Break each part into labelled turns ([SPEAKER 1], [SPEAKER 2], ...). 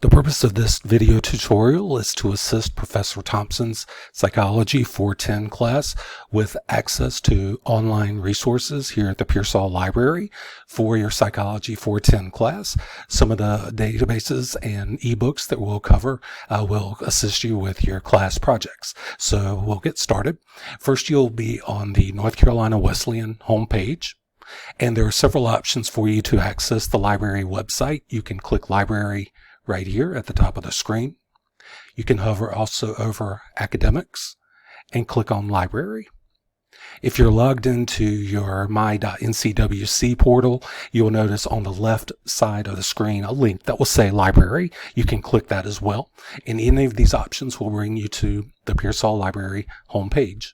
[SPEAKER 1] The purpose of this video tutorial is to assist Professor Thompson's Psychology 410 class with access to online resources here at the Pearsall Library for your Psychology 410 class. Some of the databases and ebooks that we'll cover will assist you with your class projects. So we'll get started. First, you'll be on the North Carolina Wesleyan homepage. And there are several options for you to access the library website. You can click Library right here at the top of the screen. You can hover also over Academics and click on Library. If you're logged into your my.ncwc portal, you'll notice on the left side of the screen a link that will say Library. You can click that as well. And any of these options will bring you to the Pearsall Library homepage.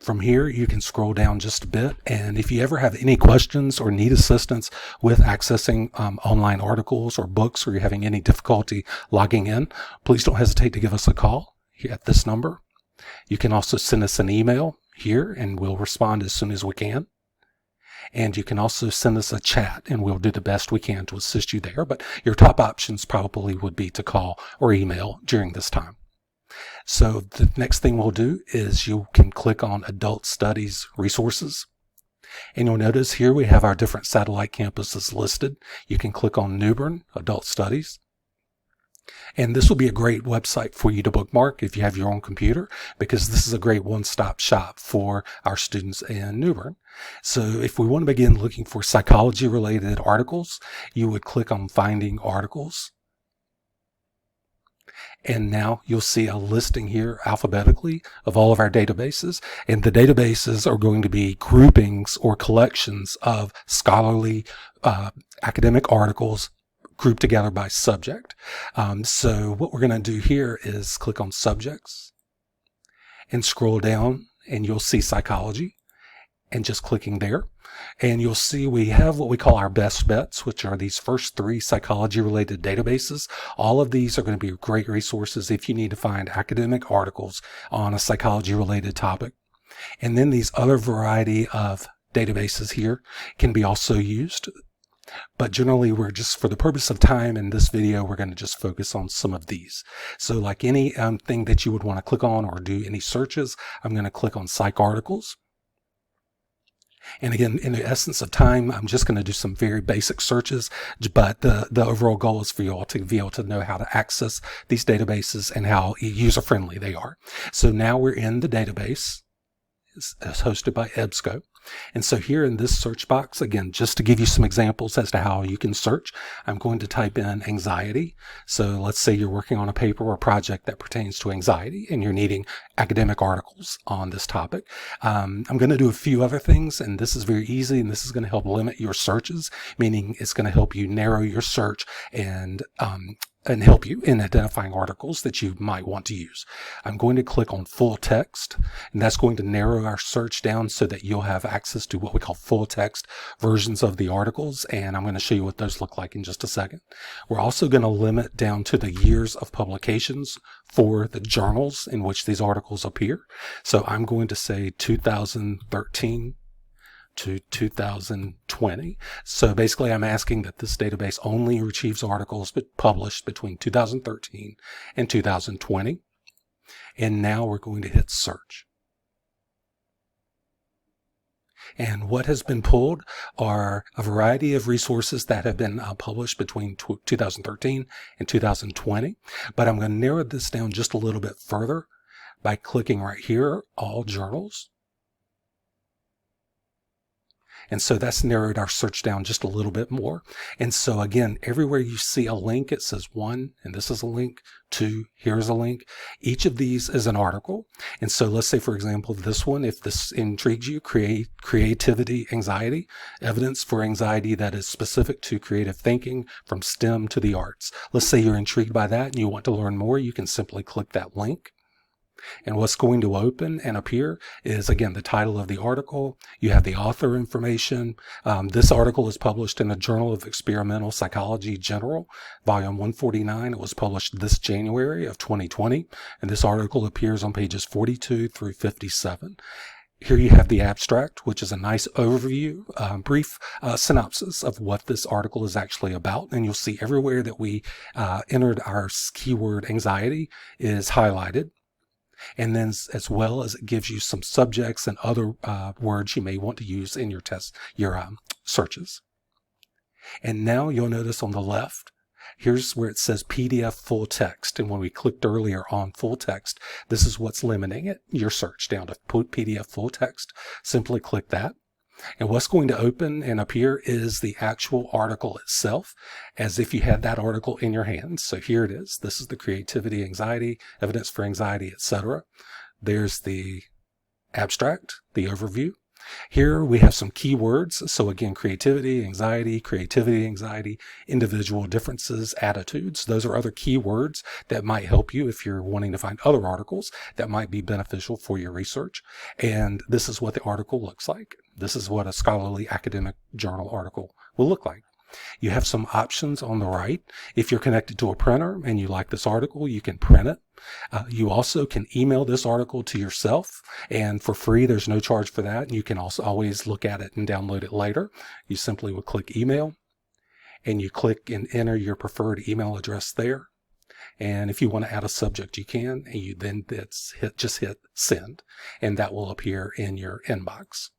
[SPEAKER 1] From here, you can scroll down just a bit, and if you ever have any questions or need assistance with accessing online articles or books, or you're having any difficulty logging in, please don't hesitate to give us a call at this number. You can also send us an email here, and we'll respond as soon as we can. And you can also send us a chat, and we'll do the best we can to assist you there, but your top options probably would be to call or email during this time. So the next thing we'll do is you can click on Adult Studies Resources. And you'll notice here we have our different satellite campuses listed. You can click on New Bern Adult Studies. And this will be a great website for you to bookmark if you have your own computer, because this is a great one-stop shop for our students in New Bern. So if we want to begin looking for psychology-related articles, you would click on Finding Articles. And now you'll see a listing here alphabetically of all of our databases. And the databases are going to be groupings or collections of scholarly academic articles grouped together by subject. So what we're going to do here is click on Subjects and scroll down, and you'll see Psychology, and just clicking there. And you'll see we have what we call our best bets, which are these first three psychology-related databases. All of these are going to be great resources if you need to find academic articles on a psychology-related topic. And then these other variety of databases here can be also used. But generally, we're just, for the purpose of time in this video, we're going to just focus on some of these. So like any thing that you would want to click on or do any searches, I'm going to click on Psych Articles. And again, in the essence of time, I'm just going to do some very basic searches, but the overall goal is for you all to be able to know how to access these databases and how user-friendly they are. So now we're in the database. It's hosted by EBSCO. And so here in this search box, again, just to give you some examples as to how you can search, I'm going to type in anxiety. So let's say you're working on a paper or project that pertains to anxiety and you're needing academic articles on this topic. I'm going to do a few other things, and this is very easy, and this is going to help limit your searches, meaning it's going to help you narrow your search and help you in identifying articles that you might want to use. I'm going to click on full text, and that's going to narrow our search down so that you'll have access to what we call full text versions of the articles, and I'm going to show you what those look like in just a second. We're also going to limit down to the years of publications for the journals in which these articles appear. So I'm going to say 2013 to 2020. So basically I'm asking that this database only retrieves articles published between 2013 and 2020. And now we're going to hit search. And what has been pulled are a variety of resources that have been published between 2013 and 2020. But I'm going to narrow this down just a little bit further by clicking right here, All Journals. And so that's narrowed our search down just a little bit more. And so again, everywhere you see a link, it says 1, and this is a link, 2, here's a link. Each of these is an article. And so let's say, for example, this one, if this intrigues you, creativity, anxiety, evidence for anxiety that is specific to creative thinking from STEM to the arts. Let's say you're intrigued by that and you want to learn more, you can simply click that link. And what's going to open and appear is, again, the title of the article. You have the author information. This article is published in the Journal of Experimental Psychology General, volume 149. It was published this January of 2020. And this article appears on pages 42 through 57. Here you have the abstract, which is a nice overview, brief synopsis of what this article is actually about. And you'll see everywhere that we entered our keyword anxiety is highlighted. And then as well as it gives you some subjects and other words you may want to use in your searches. And now you'll notice on the left, here's where it says PDF full text. And when we clicked earlier on full text, this is what's limiting it, your search down to PDF full text. Simply click that. And what's going to open and appear is the actual article itself, as if you had that article in your hands. So here it is. This is the creativity, anxiety, evidence for anxiety, etc. There's the abstract, the overview. Here we have some keywords. So again, creativity, anxiety, individual differences, attitudes. Those are other keywords that might help you if you're wanting to find other articles that might be beneficial for your research. And this is what the article looks like. This is what a scholarly academic journal article will look like. You have some options on the right. If you're connected to a printer and you like this article, you can print it. You also can email this article to yourself, and for free, there's no charge for that. You can also always look at it and download it later. You simply would click email, and you click and enter your preferred email address there. And if you want to add a subject, you can, and you then just hit send, and that will appear in your inbox.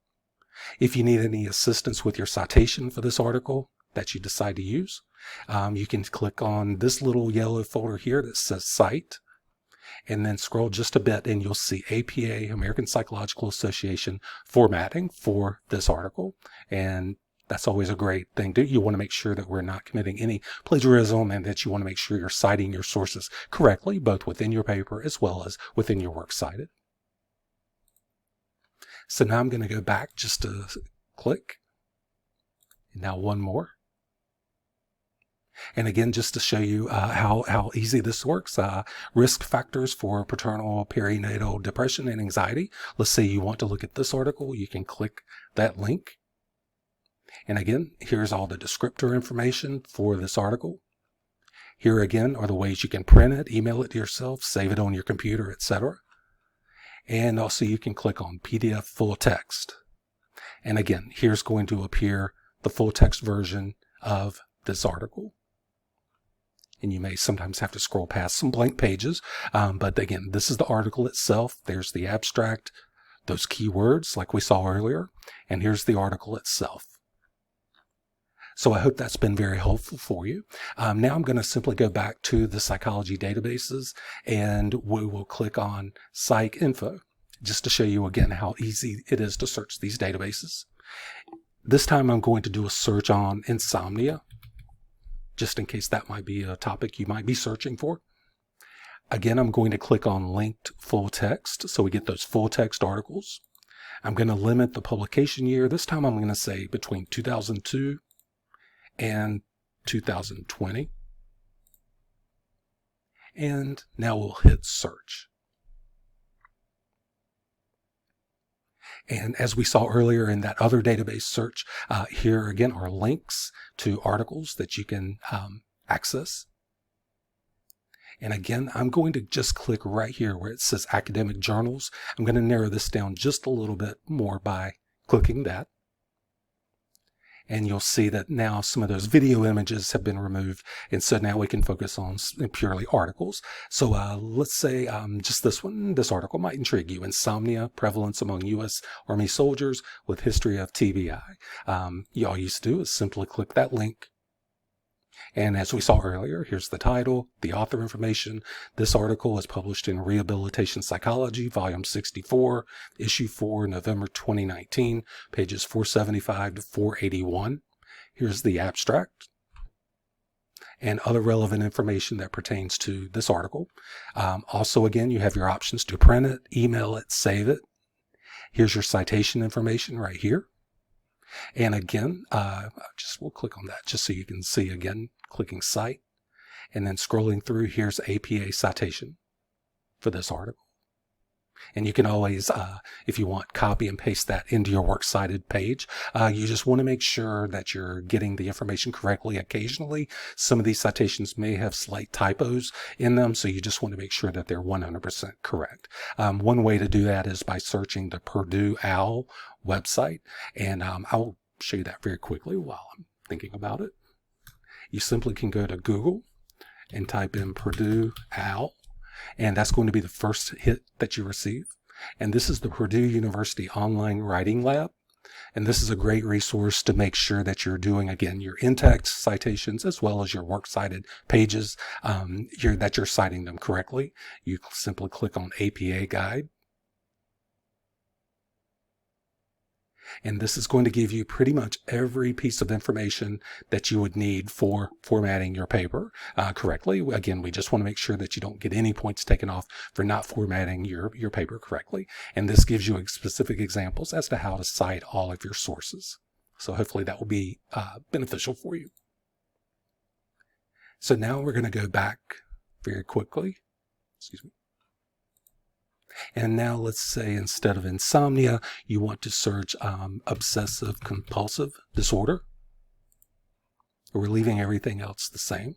[SPEAKER 1] If you need any assistance with your citation for this article that you decide to use, you can click on this little yellow folder here that says Cite, and then scroll just a bit and you'll see APA, American Psychological Association, formatting for this article. And that's always a great thing to do. You want to make sure that we're not committing any plagiarism, and that you want to make sure you're citing your sources correctly, both within your paper as well as within your works cited. So now I'm going to go back just to click. And now one more. And again, just to show you how easy this works, risk factors for paternal perinatal depression and anxiety. Let's say you want to look at this article. You can click that link. And again, here's all the descriptor information for this article. Here again are the ways you can print it, email it to yourself, save it on your computer, etc. And also you can click on PDF full text. And again, here's going to appear the full text version of this article. And you may sometimes have to scroll past some blank pages. But again, this is the article itself. There's the abstract, those keywords like we saw earlier. And here's the article itself. So I hope that's been very helpful for you. Now I'm going to simply go back to the psychology databases, and we will click on Psych Info just to show you again how easy it is to search these databases. This time I'm going to do a search on insomnia, just in case that might be a topic you might be searching for. Again, I'm going to click on linked full text, so we get those full text articles. I'm going to limit the publication year. This time I'm going to say between 2002 and 2020. And now we'll hit search. And as we saw earlier in that other database search, here again are links to articles that you can access. And again, I'm going to just click right here where it says academic journals. I'm going to narrow this down just a little bit more by clicking that. And you'll see that now some of those video images have been removed. And so now we can focus on purely articles. So let's say just this one, this article might intrigue you. Insomnia, prevalence among U.S. Army soldiers with history of TBI. All you used to do is simply click that link. And as we saw earlier, here's the title, the author information. This article is published in Rehabilitation Psychology, Volume 64, Issue 4, November 2019, pages 475 to 481. Here's the abstract and other relevant information that pertains to this article. Also, again, you have your options to print it, email it, save it. Here's your citation information right here. And again, we'll click on that just so you can see again, clicking Cite, and then scrolling through, here's APA citation for this article. And you can always, if you want, copy and paste that into your works cited page. You just want to make sure that you're getting the information correctly. Occasionally, some of these citations may have slight typos in them, so you just want to make sure that they're 100% correct. One way to do that is by searching the Purdue OWL website, and I'll show you that very quickly while I'm thinking about it. You simply can go to Google and type in Purdue OWL, and that's going to be the first hit that you receive. And this is the Purdue University Online Writing Lab. And this is a great resource to make sure that you're doing, again, your in-text citations as well as your works cited pages, that you're citing them correctly. You simply click on APA Guide. And this is going to give you pretty much every piece of information that you would need for formatting your paper correctly. Again, we just want to make sure that you don't get any points taken off for not formatting your paper correctly. And this gives you specific examples as to how to cite all of your sources. So hopefully that will be beneficial for you. So now we're going to go back very quickly. Excuse me. And now let's say instead of insomnia, you want to search obsessive compulsive disorder. We're leaving everything else the same.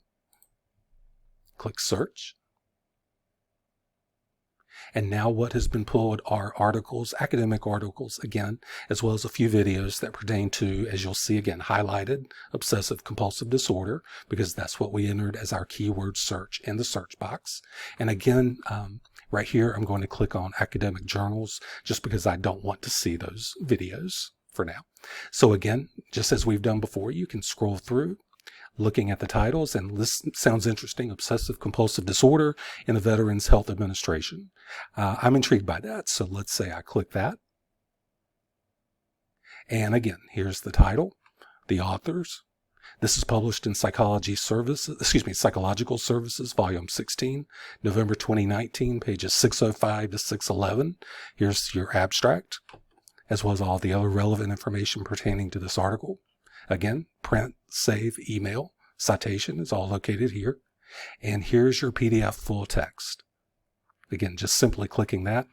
[SPEAKER 1] Click search. And now what has been pulled are articles, academic articles again, as well as a few videos that pertain to, as you'll see again, highlighted obsessive compulsive disorder, because that's what we entered as our keyword search in the search box. And again, right here, I'm going to click on academic journals just because I don't want to see those videos for now. So again, just as we've done before, you can scroll through looking at the titles, and this sounds interesting, obsessive compulsive disorder in the Veterans Health Administration. I'm intrigued by that, so let's say I click that. And again, here's the title, the authors. This is published in Psychological Services, Volume 16, November 2019, pages 605 to 611. Here's your abstract, as well as all the other relevant information pertaining to this article. Again, print, save, email, citation is all located here. And here's your PDF full text. Again, just simply clicking that.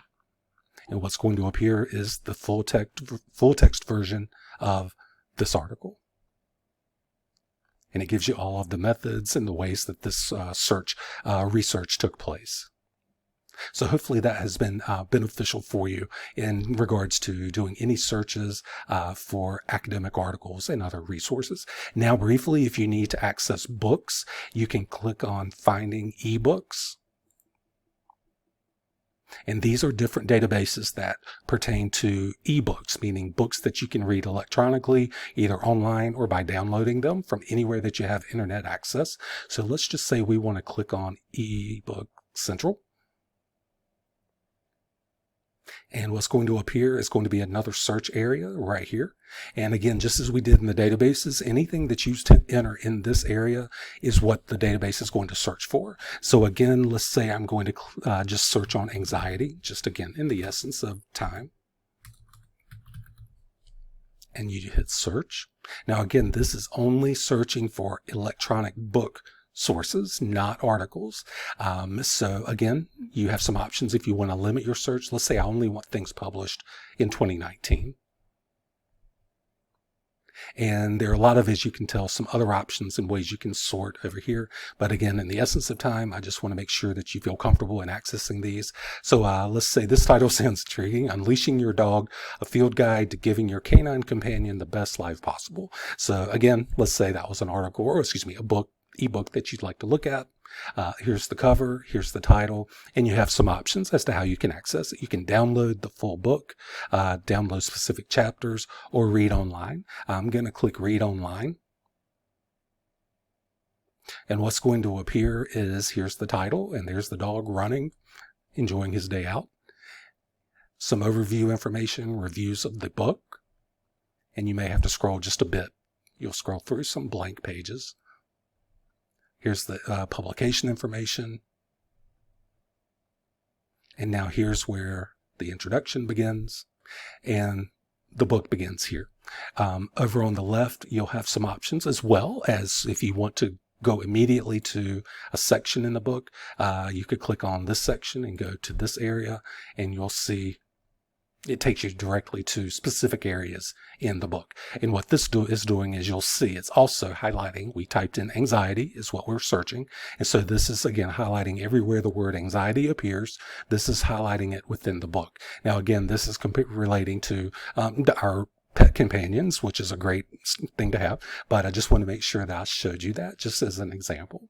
[SPEAKER 1] And what's going to appear is the full text version of this article. And it gives you all of the methods and the ways that this research took place. So hopefully that has been beneficial for you in regards to doing any searches for academic articles and other resources. Now briefly, if you need to access books, you can click on Finding eBooks. And these are different databases that pertain to ebooks, meaning books that you can read electronically, either online or by downloading them from anywhere that you have internet access. So let's just say we want to click on eBook Central. And what's going to appear is going to be another search area right here. And again, just as we did in the databases, anything that you enter in this area is what the database is going to search for. So again, let's say I'm going to just search on anxiety, just again, in the essence of time. And you hit search. Now again, this is only searching for electronic book sources, not articles. So again, you have some options if you want to limit your search. Let's say I only want things published in 2019. And there are a lot of, as you can tell, some other options and ways you can sort over here. But again, in the essence of time, I just want to make sure that you feel comfortable in accessing these. So let's say this title sounds intriguing: Unleashing Your Dog, a Field Guide to Giving Your Canine Companion the Best Life Possible. So again, let's say that was an article, or excuse me, a book, ebook that you'd like to look at. Here's the cover, here's the title, and you have some options as to how you can access it. You can download the full book, download specific chapters, or read online. I'm going to click Read Online. And what's going to appear is, here's the title, and there's the dog running, enjoying his day out. Some overview information, reviews of the book, and you may have to scroll just a bit. You'll scroll through some blank pages. Here's the publication information. And now here's where the introduction begins and the book begins here. Over on the left, you'll have some options, as well as if you want to go immediately to a section in the book, you could click on this section and go to this area, and you'll see it takes you directly to specific areas in the book. And what this is doing is you'll see it's also highlighting. We typed in anxiety is what we're searching. And so this is, again, highlighting everywhere the word anxiety appears. This is highlighting it within the book. Now, again, this is relating to our pet companions, which is a great thing to have. But I just want to make sure that I showed you that just as an example.